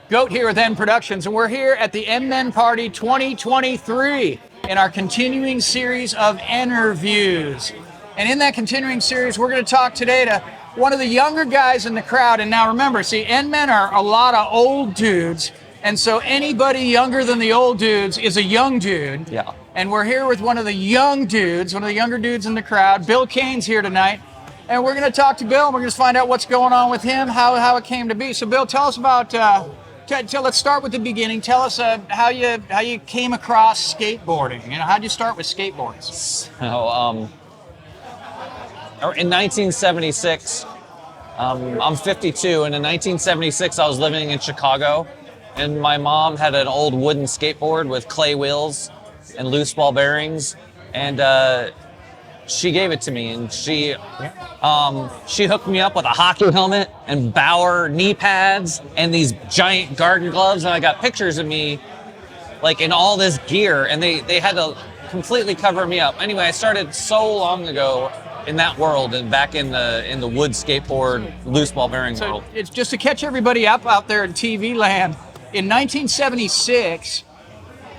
Goat here with N Productions, and we're here at the N-Men Party 2023 in our continuing series of interviews. And in that continuing series, we're going to talk today to one of the younger guys in the crowd. And now remember, see, N-Men are a lot of old dudes, and so anybody younger than the old dudes is a young dude. Yeah. And we're here with one of the young dudes, one of the younger dudes in the crowd. Bill Caine's here tonight. And we're going to talk to Bill, and we're going to find out what's going on with him, how it came to be. So, Bill, tell us about... let's start with the beginning. Tell us how you came across skateboarding. You know, how'd you start with skateboards? So, in 1976, I'm 52, and in 1976 I was living in Chicago, and my mom had an old wooden skateboard with clay wheels and loose ball bearings, and she gave it to me, and she hooked me up with a hockey helmet and Bauer knee pads and these giant garden gloves, and I got pictures of me like in all this gear, and they had to completely cover me up. Anyway, I started so long ago in that world and back in the wood skateboard loose ball bearing world. It's just to catch everybody up out there in TV land. In 1976,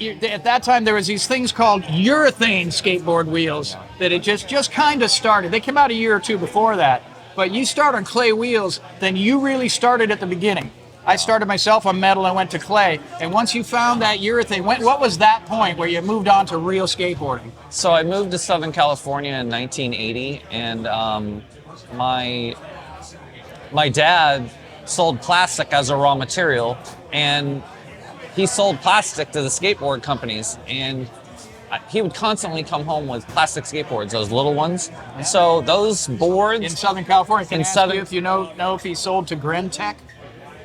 at that time there was these things called urethane skateboard wheels that it just kind of started. They came out a year or two before that, but you start on clay wheels, then you really started at the beginning. I started myself on metal and went to clay, and once you found that urethane, what was that point where you moved on to real skateboarding? So I moved to Southern California in 1980, and my dad sold plastic as a raw material, and he sold plastic to the skateboard companies, and he would constantly come home with plastic skateboards, those little ones. Yeah. So those boards... In Southern California, can I ask you if you know if he sold to Grentech?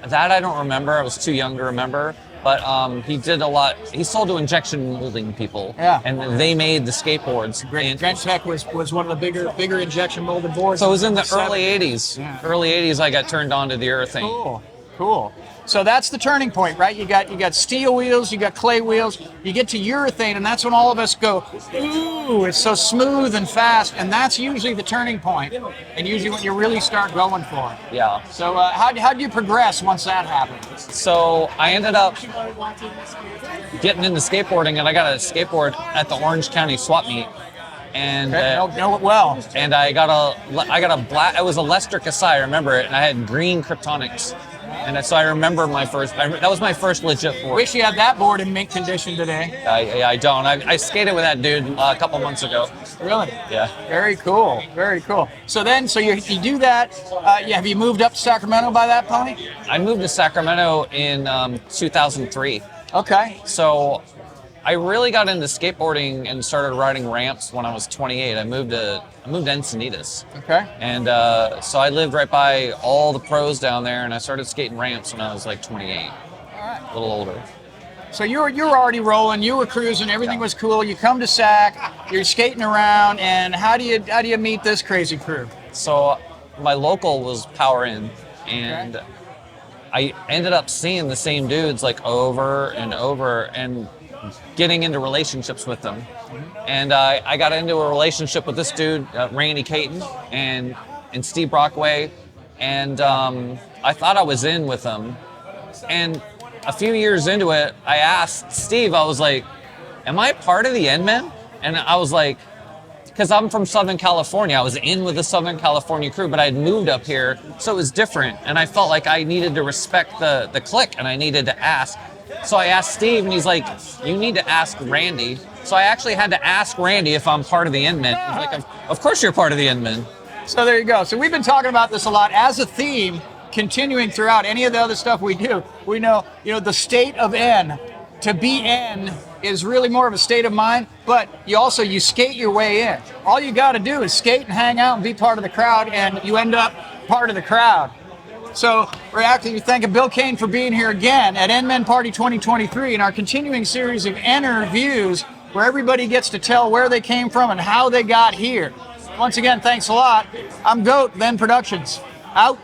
That I don't remember. I was too young to remember. But he did a lot. He sold to injection molding people. Yeah. And they made the skateboards. Grentech was one of the bigger injection molded boards. So it was in the early 80s. Yeah. Early 80s I got turned on to the urethane. Cool. So that's the turning point, right? You got steel wheels, you got clay wheels, you get to urethane, and that's when all of us go, ooh, it's so smooth and fast, and that's usually the turning point, and usually when you really start going for it. Yeah. So how'd you progress once that happened? So I ended up getting into skateboarding, and I got a skateboard at the Orange County swap meet. And know it well. And I got a black. It was a Lester Kasai, I remember it, and I had green Kryptonics. And so I remember that was my first legit board. Wish you had that board in mint condition today. I don't. I skated with that dude a couple months ago. Really? Yeah. Very cool. So you do that. Have you moved up to Sacramento by that point? I moved to Sacramento in 2003. Okay. So I really got into skateboarding and started riding ramps when I was 28. I moved to Encinitas. Okay. And so I lived right by all the pros down there, and I started skating ramps when I was like 28. All right. A little older. So you were already rolling, you were cruising, everything was cool. You come to Sac, you're skating around, and how do you meet this crazy crew? So my local was Power In, and okay. I ended up seeing the same dudes like over and over and getting into relationships with them. And I got into a relationship with this dude, Randy Caine and Steve Brockway, and I thought I was in with them. And a few years into it, I asked Steve, I was like, am I part of the N-Men? And I was like, because I'm from Southern California, I was in with the Southern California crew, but I had moved up here, so it was different. And I felt like I needed to respect the clique, and I needed to ask. So I asked Steve, and he's like, you need to ask Randy. So I actually had to ask Randy if I'm part of the N-Men. He's like, of course you're part of the N-Men. So there you go. So we've been talking about this a lot as a theme, continuing throughout any of the other stuff we do. We know, the state of N. To be N is really more of a state of mind, but you skate your way in. All you got to do is skate and hang out and be part of the crowd, and you end up part of the crowd. So we're actually thanking Bill Caine for being here again at N-Men Party 2023 in our continuing series of interviews where everybody gets to tell where they came from and how they got here. Once again, thanks a lot. I'm Goat, N Productions. Out.